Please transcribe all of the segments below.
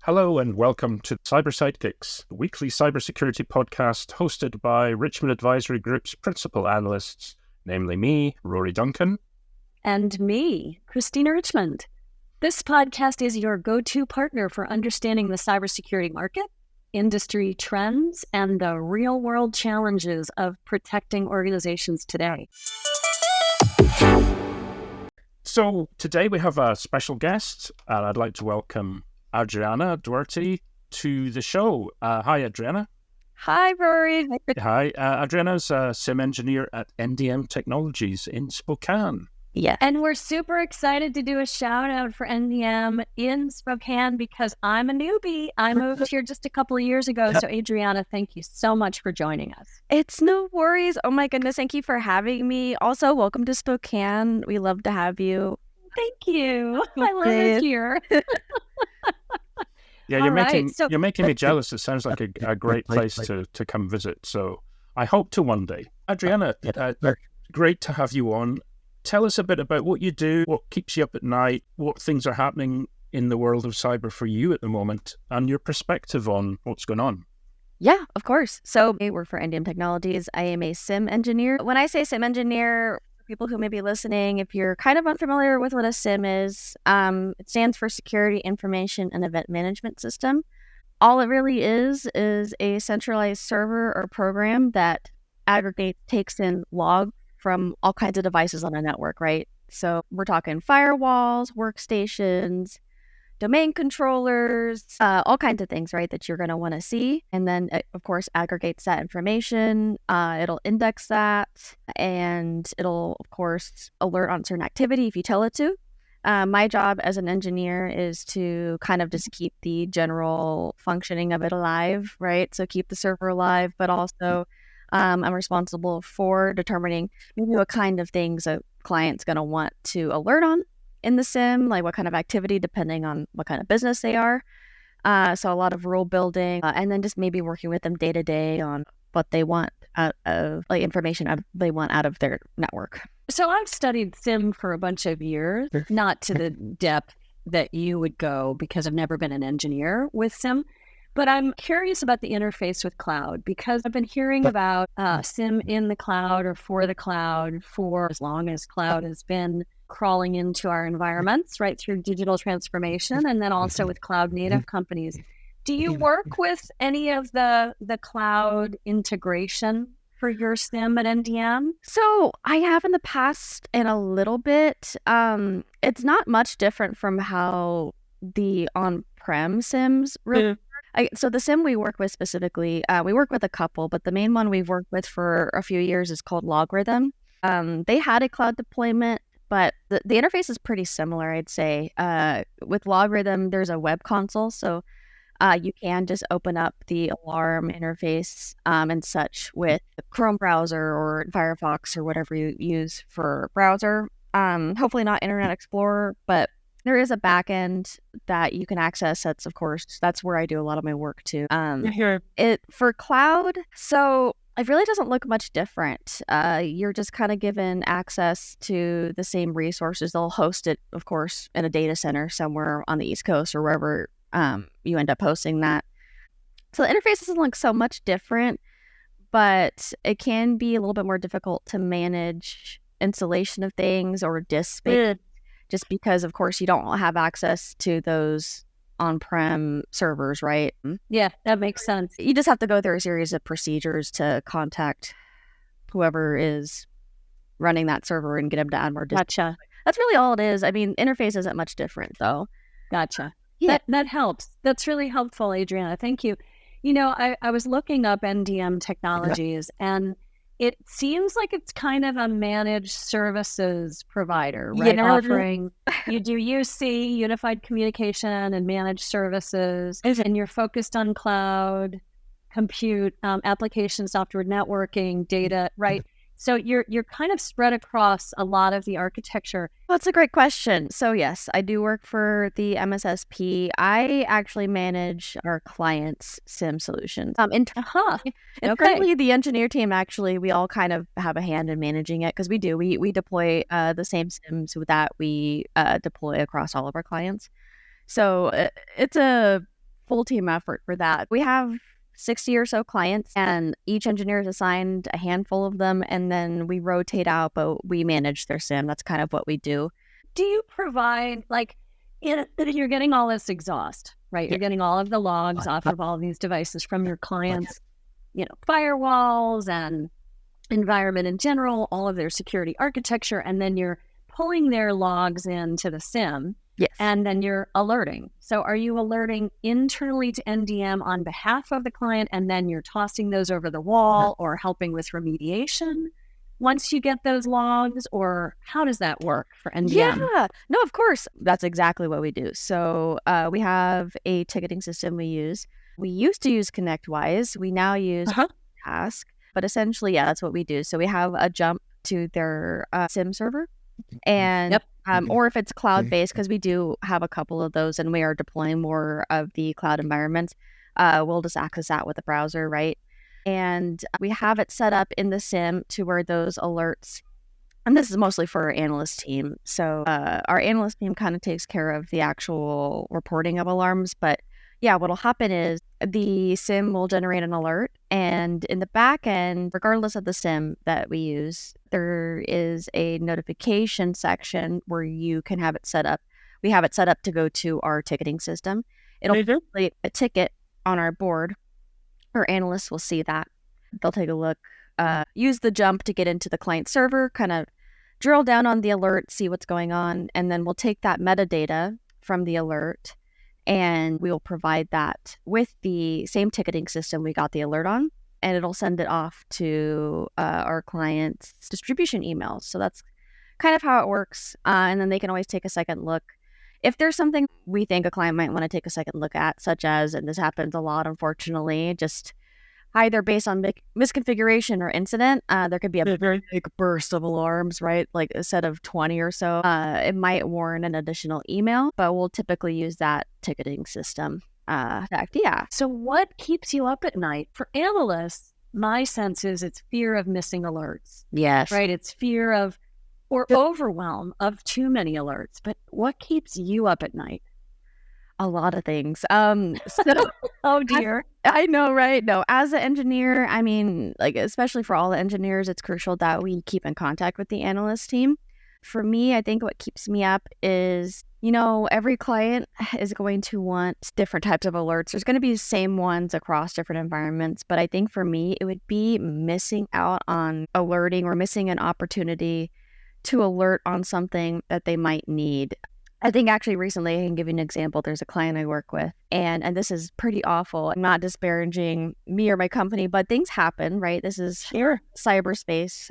Hello and welcome to Sidekicks, the weekly cybersecurity podcast hosted by Richmond Advisory Group's principal analysts, namely me, Rory Duncan. And me, Christina Richmond. This podcast is your go-to partner for understanding the cybersecurity market, industry trends, and the real-world challenges of protecting organizations today. So today we have a special guest, and I'd like to welcome Adriana Duarte to the show. Hi, Adriana. Hi, Rory. Hi. Adriana's a SIM engineer at NDM Technologies in Spokane. Yeah. And we're super excited to do a shout out for NDM in Spokane because I'm a newbie. I moved here just a couple of years ago. So Adriana, thank you so much for joining us. It's no worries. Oh my goodness. Thank you for having me. Also, welcome to Spokane. We love to have you. Thank you. I love it here. Yeah, you're making me jealous. It sounds like a great place to come visit. So I hope to one day. Adriana, great to have you on. Tell us a bit about what you do, what keeps you up at night, what things are happening in the world of cyber for you at the moment, and your perspective on what's going on. Yeah, of course. So I work for NDM Technologies. I am a SIM engineer. When I say SIM engineer, people who may be listening, if you're kind of unfamiliar with what a SIM is, it stands for Security Information and Event Management System. All it really is a centralized server or program that aggregates, takes in logs from all kinds of devices on a network, right? So we're talking firewalls, workstations, domain controllers, all kinds of things, right, that you're going to want to see. And then, it, of course, aggregates that information. It'll index that, and it'll, of course, alert on certain activity if you tell it to. My job as an engineer is to kind of just keep the general functioning of it alive, right? So keep the server alive, but also I'm responsible for determining maybe what kind of things a client's going to want to alert on in the SIM, like what kind of activity, depending on what kind of business they are. So a lot of rule building, and then just maybe working with them day to day on what they want out of, like, information they want out of their network. So I've studied SIM for a bunch of years, not to the depth that you would go because I've never been an engineer with SIM. But I'm curious about the interface with cloud because I've been hearing about SIM in the cloud or for the cloud for as long as cloud has been crawling into our environments, right, through digital transformation, and then also with cloud native companies. Do you work with any of the cloud integration for your SIM at NDM? So I have in the past and a little bit. It's not much different from how the on-prem SIMs really work. So the SIM we work with specifically, we work with a couple, but the main one we've worked with for a few years is called Logarithm. They had a cloud deployment, but the interface is pretty similar, I'd say. With Logarithm, there's a web console, so you can just open up the alarm interface and such with Chrome browser or Firefox or whatever you use for browser. Hopefully not Internet Explorer, but there is a backend that you can access. That's, of course, that's where I do a lot of my work too. It for cloud, so it really doesn't look much different. You're just kind of given access to the same resources. They'll host it, of course, in a data center somewhere on the East Coast or wherever you end up hosting that. So the interface doesn't look so much different, but it can be a little bit more difficult to manage installation of things or disk space. Just because, of course, you don't have access to those on-prem servers, right? Yeah, that makes sense. You just have to go through a series of procedures to contact whoever is running that server and get them to add more disk. Gotcha. That's really all it is. I mean, interface isn't much different, though. Gotcha. Yeah. That helps. That's really helpful, Adriana. Thank you. You know, I was looking up NDM Technologies, and it seems like it's kind of a managed services provider, right? Offering, you do UC, Unified Communication, and managed services, and you're focused on cloud, compute, application, software networking, data, right? So you're kind of spread across a lot of the architecture. That's a great question. So yes, I do work for the MSSP. I actually manage our clients' SIM solutions. Internally, the engineer team, actually, we all kind of have a hand in managing it because we do. We deploy the same SIMs that we deploy across all of our clients. So it's a full team effort for that. We have 60 or so clients, and each engineer is assigned a handful of them, and then we rotate out, but we manage their SIM. That's kind of what we do. Do you provide, like, you're getting all this exhaust, right? You're getting all of the logs off of all of these devices from your clients, firewalls and environment in general, all of their security architecture, and then you're pulling their logs into the SIM. Yes. And then you're alerting. So are you alerting internally to NDM on behalf of the client, and then you're tossing those over the wall or helping with remediation once you get those logs? Or how does that work for NDM? Yeah. No, of course. That's exactly what we do. So we have a ticketing system we use. We used to use ConnectWise. We now use Task. But essentially, yeah, that's what we do. So we have a jump to their SIM server. And or if it's cloud-based, because we do have a couple of those and we are deploying more of the cloud environments, we'll just access that with the browser, right? And we have it set up in the SIM to where those alerts, and this is mostly for our analyst team. So our analyst team kind of takes care of the actual reporting of alarms. But yeah, what'll happen is the SIM will generate an alert, and in the back end, regardless of the SIM that we use, there is a notification section where you can have it set up. We have it set up to go to our ticketing system. It'll play a ticket on our board. Our analysts will see that. They'll take a look, use the jump to get into the client server, kind of drill down on the alert, see what's going on, and then we'll take that metadata from the alert, and we will provide that with the same ticketing system we got the alert on, and it'll send it off to our client's distribution emails. So that's kind of how it works. And then they can always take a second look. If there's something we think a client might want to take a second look at, such as, and this happens a lot, unfortunately, just either based on misconfiguration or incident, there could be a very big burst of alarms, right? Like a set of 20 or so. It might warrant an additional email, but we'll typically use that ticketing system. Yeah. So what keeps you up at night? For analysts, my sense is it's fear of missing alerts. Yes. Right? It's fear of, or overwhelm of too many alerts. But what keeps you up at night? A lot of things. Oh dear. I know, right? No, as an engineer, I mean, like, especially for all the engineers, it's crucial that we keep in contact with the analyst team. For me, I think what keeps me up is, every client is going to want different types of alerts. There's going to be the same ones across different environments. But I think for me, it would be missing out on alerting or missing an opportunity to alert on something that they might need. I think actually recently, I can give you an example. There's a client I work with, and this is pretty awful. I'm not disparaging me or my company, but things happen, right? This is cyberspace.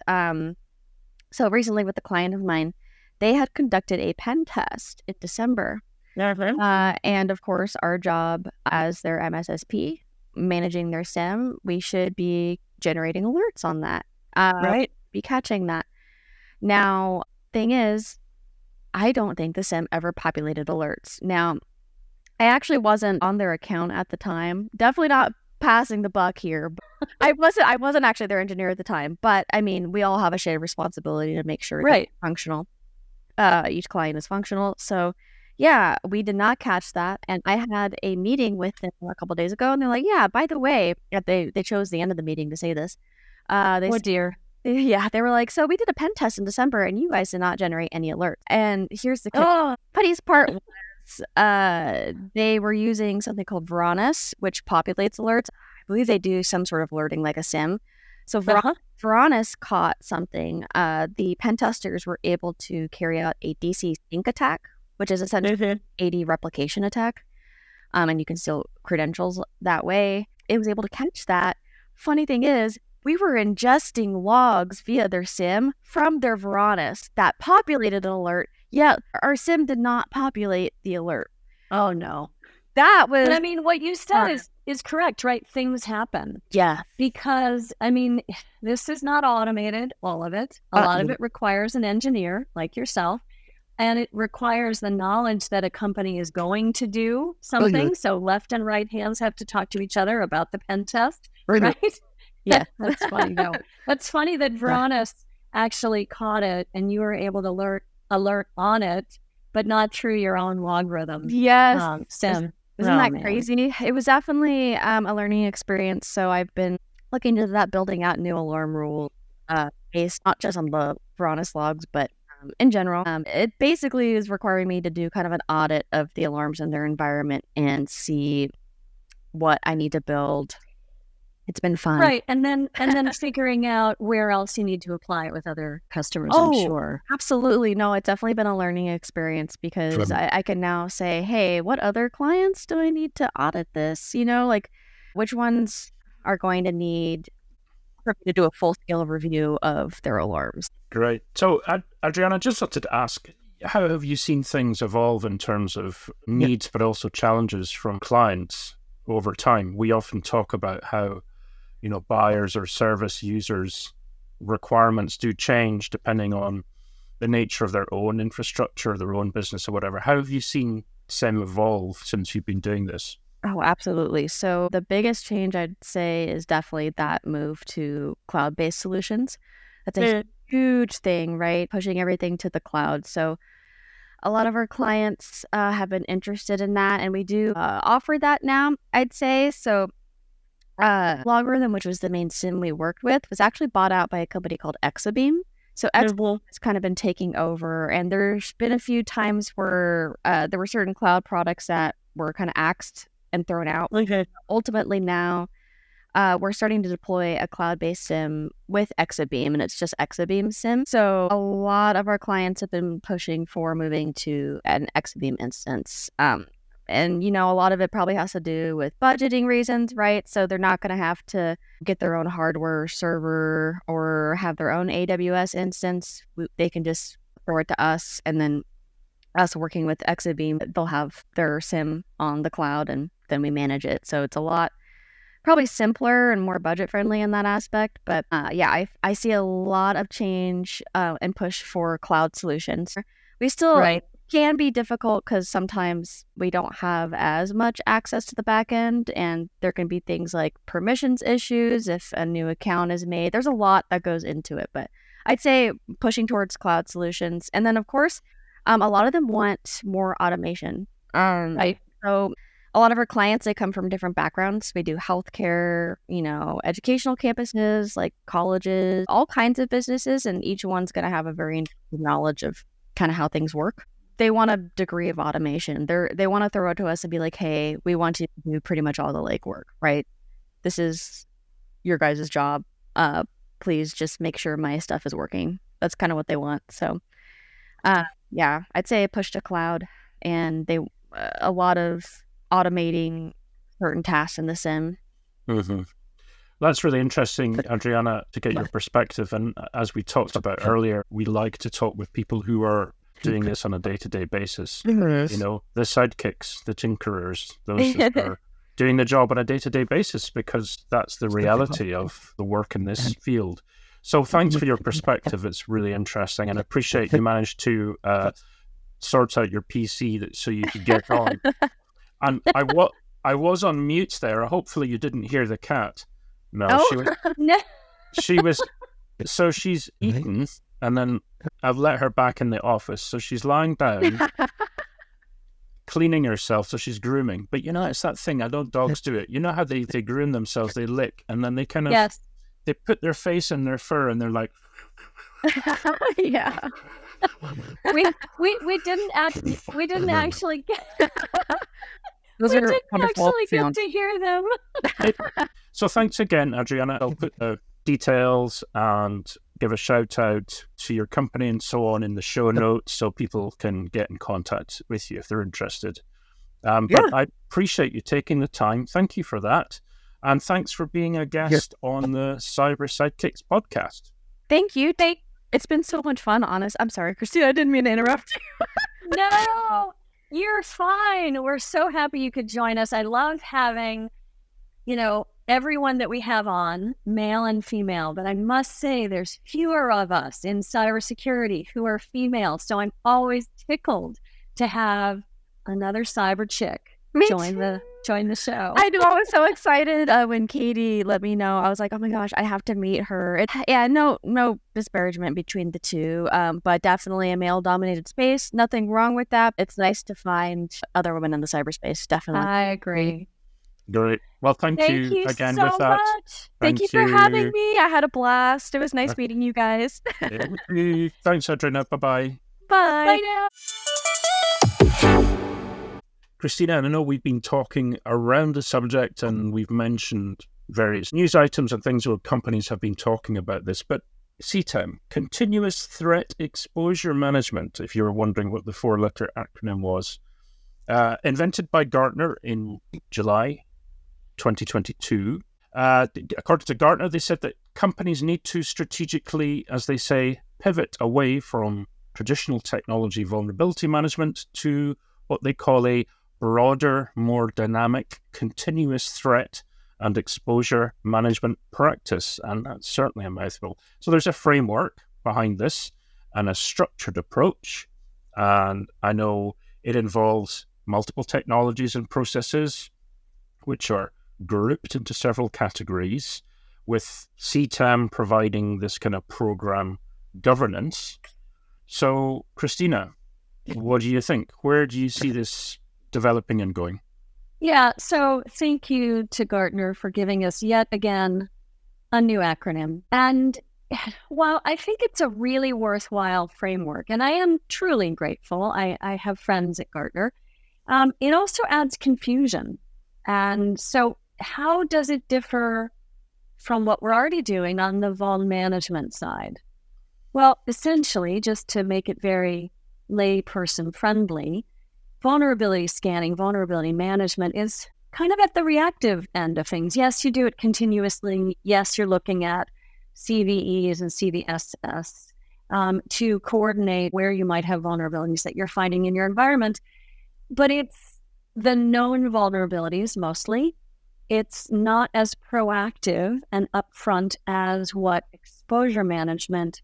So recently with a client of mine, they had conducted a pen test in December. And of course, our job as their MSSP, managing their SIM, we should be generating alerts on that. Right. Be catching that. Now, thing is, I don't think the SIM ever populated alerts. Now, I actually wasn't on their account at the time. Definitely not passing the buck here. I wasn't actually their engineer at the time. But I mean, we all have a shared responsibility to make sure it's functional. Each client is functional. So yeah, we did not catch that. And I had a meeting with them a couple of days ago, and they're like, yeah, by the way, they chose the end of the meeting to say this. Dear. Yeah, they were like, so we did a pen test in December and you guys did not generate any alerts. And here's the funniest part was they were using something called Varonis, which populates alerts. I believe they do some sort of alerting like a SIM. So Varonis caught something. The pen testers were able to carry out a DC sync attack, which is essentially an AD replication attack. And you can steal credentials that way. It was able to catch that. Funny thing is, we were ingesting logs via their SIM from their Varonis that populated an alert, yet our SIM did not populate the alert. Oh, no. That was... But I mean, what you said is is correct, right? Things happen. Yeah. Because, I mean, this is not automated, all of it. A lot of it requires an engineer like yourself, and it requires the knowledge that a company is going to do something. So left and right hands have to talk to each other about the pen test, right? Yeah. That's funny. No, that's funny that Veronis actually caught it and you were able to alert on it, but not through your own logarithm. Yes. Sim. Isn't that crazy? It was definitely a learning experience. So I've been looking into that, building out new alarm rules based not just on the Veronis logs, but in general. It basically is requiring me to do kind of an audit of the alarms in their environment and see what I need to build. It's been fun. Right. And then figuring out where else you need to apply it with other customers, I'm sure. Absolutely. No, it's definitely been a learning experience because I can now say, hey, what other clients do I need to audit this? You know, like which ones are going to need for me to do a full scale review of their alarms. Great. So, Adriana, I just wanted to ask, how have you seen things evolve in terms of needs, but also challenges from clients over time? We often talk about how buyers or service users' requirements do change depending on the nature of their own infrastructure, their own business or whatever. How have you seen SIM evolve since you've been doing this? Oh, absolutely. So the biggest change I'd say is definitely that move to cloud-based solutions. That's a huge thing, right? Pushing everything to the cloud. So a lot of our clients have been interested in that, and we do offer that now, I'd say. So Logarithm, which was the main SIM we worked with, was actually bought out by a company called Exabeam. So Exabeam has kind of been taking over, and there's been a few times where there were certain cloud products that were kind of axed and thrown out. Ultimately now, we're starting to deploy a cloud-based SIM with Exabeam, and it's just Exabeam SIM. So a lot of our clients have been pushing for moving to an Exabeam instance. And, a lot of it probably has to do with budgeting reasons, right? So they're not going to have to get their own hardware server or have their own AWS instance. They can just throw it to us, and then us working with Exabeam, they'll have their SIM on the cloud, and then we manage it. So it's a lot probably simpler and more budget friendly in that aspect. But I see a lot of change and push for cloud solutions. We still can be difficult because sometimes we don't have as much access to the back end, and there can be things like permissions issues if a new account is made. There's a lot that goes into it, but I'd say pushing towards cloud solutions. And then, of course, a lot of them want more automation. So a lot of our clients, they come from different backgrounds. We do healthcare, educational campuses, like colleges, all kinds of businesses, and each one's going to have a very knowledge of kind of how things work. They want a degree of automation. They want to throw it to us and be like, hey, we want you to do pretty much all the legwork, right? This is your guys' job. Please just make sure my stuff is working. That's kind of what they want. So, I'd say push to cloud, and a lot of automating certain tasks in the SIM. Mm-hmm. That's really interesting, Adriana, to get your perspective. And as we talked about earlier, we like to talk with people who are doing this on a day-to-day basis. The sidekicks, the tinkerers, those that are doing the job on a day-to-day basis, because that's the reality of the work in this field. So thanks for your perspective. It's really interesting, and I appreciate you managed to sort out your PC so you could get on. And I was on mute there. Hopefully you didn't hear the cat. No, she was. So she's eaten, and then I've let her back in the office. So she's lying down, cleaning herself. So she's grooming. But it's that thing. I know dogs do it. You know how they groom themselves? They lick, and then they kind of they put their face in their fur, and they're like, yeah. We didn't actually get. Those we are didn't wonderful actually sounds. get to hear them. So thanks again, Adriana. I'll put the details and give a shout out to your company and so on in the show notes so people can get in contact with you if they're interested. But I appreciate you taking the time. Thank you for that. And thanks for being a guest on the Cyber Sidekicks podcast. Thank you. It's been so much fun, honest. I'm sorry, Christina, I didn't mean to interrupt you. No, you're fine. We're so happy you could join us. I love having everyone that we have on, male and female, but I must say there's fewer of us in cybersecurity who are female. So I'm always tickled to have another cyber chick join the show. I know. I was so excited when Katie let me know. I was like, oh my gosh, I have to meet her. No disparagement between the two, but definitely a male-dominated space. Nothing wrong with that. It's nice to find other women in the cyberspace. Definitely. I agree. Great. Well, thank you again so with that. Much. Thank you for having me. I had a blast. It was nice meeting you guys. Thanks, Adriana. Bye-bye. Bye. now. Christina, I know we've been talking around the subject and we've mentioned various news items and things where companies have been talking about this, but CTEM, Continuous Threat Exposure Management, if you were wondering what the 4-letter acronym was, invented by Gartner in July 2022. According to Gartner, they said that companies need to strategically, as they say, pivot away from traditional technology vulnerability management to what they call a broader, more dynamic, continuous threat and exposure management practice. And that's certainly a mouthful. So there's a framework behind this and a structured approach. And I know it involves multiple technologies and processes, which are grouped into several categories, with CTEM providing this kind of program governance. So, Christina, what do you think? Where do you see this developing and going? Yeah, so thank you to Gartner for giving us yet again a new acronym. And while I think it's a really worthwhile framework, and I am truly grateful, I have friends at Gartner, it also adds confusion. And so how does it differ from what we're already doing on the vuln management side? Well, essentially, just to make it very layperson friendly, vulnerability scanning, vulnerability management is kind of at the reactive end of things. Yes, you do it continuously. Yes, you're looking at CVEs and CVSS to coordinate where you might have vulnerabilities that you're finding in your environment. But it's the known vulnerabilities mostly. It's not as proactive and upfront as what exposure management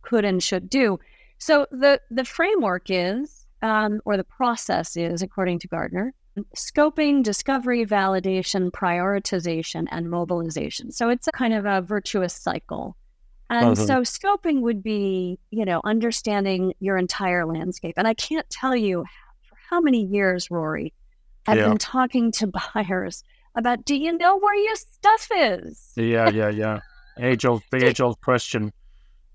could and should do. So the framework is, or the process is, according to Gartner, scoping, discovery, validation, prioritization, and mobilization. So it's a kind of a virtuous cycle. And so scoping would be, understanding your entire landscape. And I can't tell you for how many years, Rory, I've been talking to buyers about, do you know where your stuff is? Yeah. The age-old question.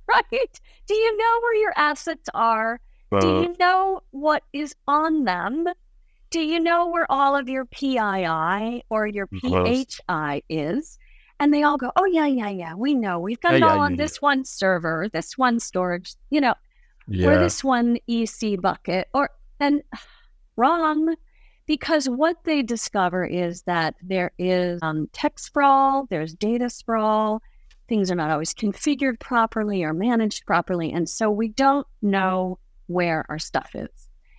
Right. Do you know where your assets are? Do you know what is on them? Do you know where all of your PII or your PHI is? And they all go, oh, yeah, we know. We've got it all on this one server, this one storage, or this one EC bucket. And wrong, because what they discover is that there is tech sprawl, there's data sprawl, things are not always configured properly or managed properly. And so we don't know where our stuff is.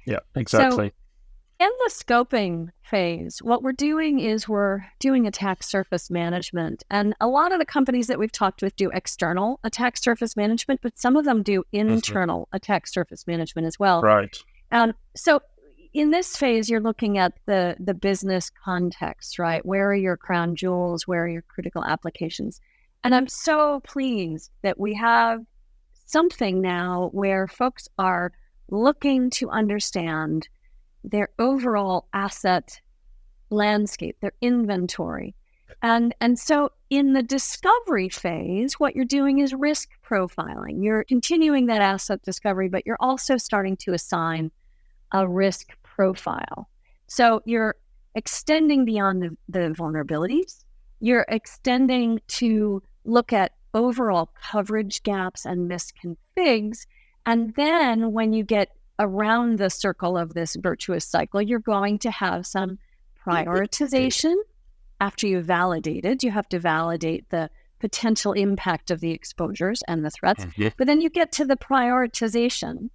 Yeah, exactly. So in the scoping phase, what we're doing is we're doing attack surface management. And a lot of the companies that we've talked with do external attack surface management, but some of them do internal attack surface management as well. Right. So in this phase, you're looking at the business context, right? Where are your crown jewels? Where are your critical applications? And I'm so pleased that we have something now where folks are looking to understand their overall asset landscape, their inventory. And so in the discovery phase, what you're doing is risk profiling. You're continuing that asset discovery, but you're also starting to assign a risk profile. So you're extending beyond the vulnerabilities. You're extending to look at overall coverage gaps and misconfigs. And then when you get around the circle of this virtuous cycle, you're going to have some prioritization. After you've validated, you have to validate the potential impact of the exposures and the threats. But then you get to the prioritization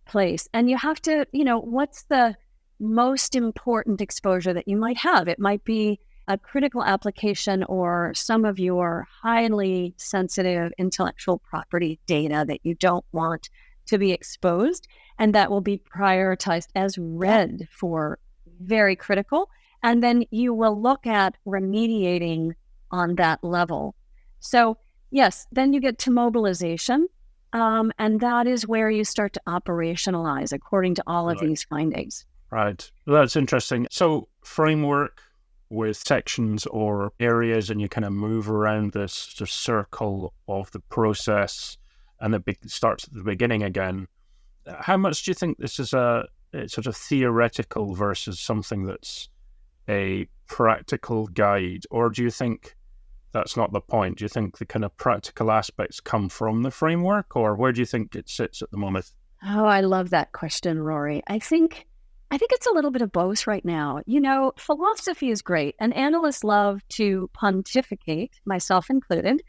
place and you have to, what's the most important exposure that you might have? It might be a critical application or some of your highly sensitive intellectual property data that you don't want to be exposed, and that will be prioritized as red for very critical. And then you will look at remediating on that level. So yes, then you get to mobilization. And that is where you start to operationalize according to all of these findings. Right. Well, that's interesting. So framework with sections or areas, and you kind of move around this circle of the process, and it starts at the beginning again. How much do you think this is a sort of theoretical versus something that's a practical guide? Or do you think that's not the point? Do you think the kind of practical aspects come from the framework, or where do you think it sits at the moment? Oh, I love that question, Rory. I think it's a little bit of both right now. You know, philosophy is great, and analysts love to pontificate, myself included,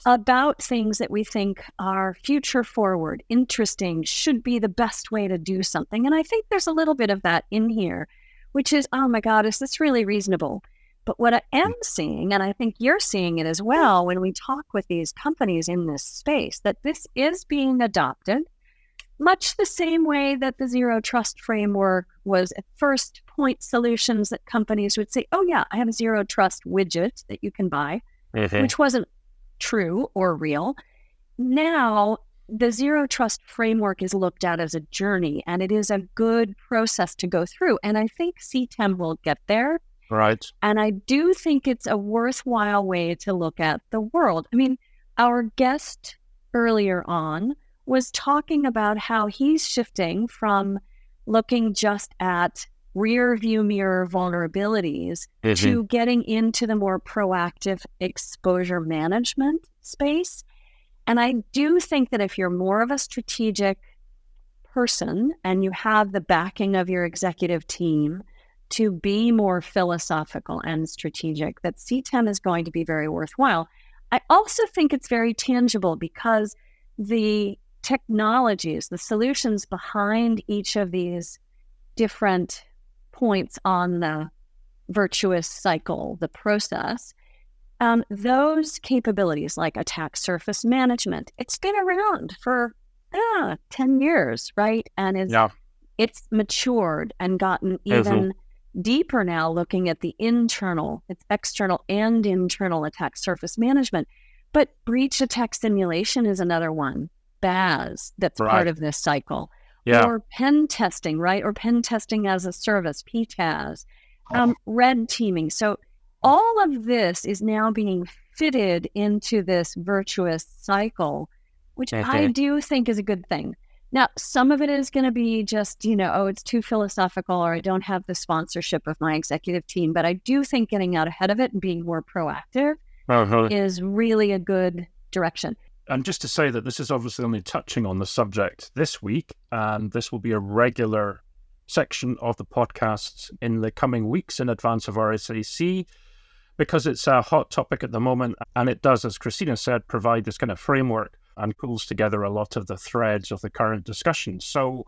about things that we think are future forward, interesting, should be the best way to do something. And I think there's a little bit of that in here, which is, oh my God, is this really reasonable? But what I am seeing, and I think you're seeing it as well when we talk with these companies in this space, that this is being adopted much the same way that the Zero Trust framework was at first point solutions that companies would say, oh yeah, I have a Zero Trust widget that you can buy, which wasn't true or real. Now, the Zero Trust framework is looked at as a journey, and it is a good process to go through. And I think CTEM will get there. Right. And I do think it's a worthwhile way to look at the world. I mean, our guest earlier on was talking about how he's shifting from looking just at rear view mirror vulnerabilities to getting into the more proactive exposure management space. And I do think that if you're more of a strategic person and you have the backing of your executive team to be more philosophical and strategic, that CTEM is going to be very worthwhile. I also think it's very tangible because the technologies, the solutions behind each of these different points on the virtuous cycle, the process, those capabilities like attack surface management, it's been around for 10 years, right? And it's matured and gotten even deeper now, looking at the internal, it's external and internal attack surface management. But breach attack simulation is another one, BAS, that's part of this cycle. Or pen testing, right? Or pen testing as a service, PTAS, red teaming. So all of this is now being fitted into this virtuous cycle, which I do think is a good thing. Now, some of it is going to be just, it's too philosophical, or I don't have the sponsorship of my executive team. But I do think getting out ahead of it and being more proactive is really a good direction. And just to say that this is obviously only touching on the subject this week, and this will be a regular section of the podcasts in the coming weeks in advance of RSAC, because it's a hot topic at the moment, and it does, as Christina said, provide this kind of framework and pulls together a lot of the threads of the current discussion. So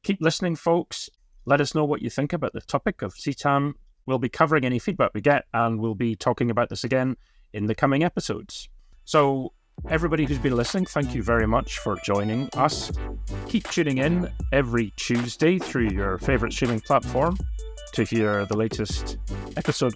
keep listening, folks. Let us know what you think about the topic of CTEM. We'll be covering any feedback we get, and we'll be talking about this again in the coming episodes. So everybody who's been listening, thank you very much for joining us. Keep tuning in every Tuesday through your favorite streaming platform to hear the latest episode.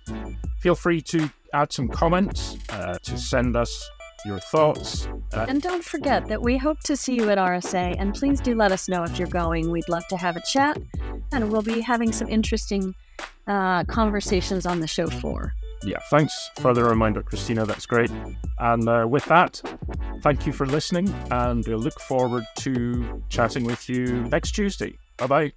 Feel free to add some comments, to send us your thoughts. And don't forget that we hope to see you at RSA, and please do let us know if you're going. We'd love to have a chat, and we'll be having some interesting conversations on the show floor. Yeah, thanks for the reminder, Christina. That's great. And with that, thank you for listening, and we'll look forward to chatting with you next Tuesday. Bye-bye.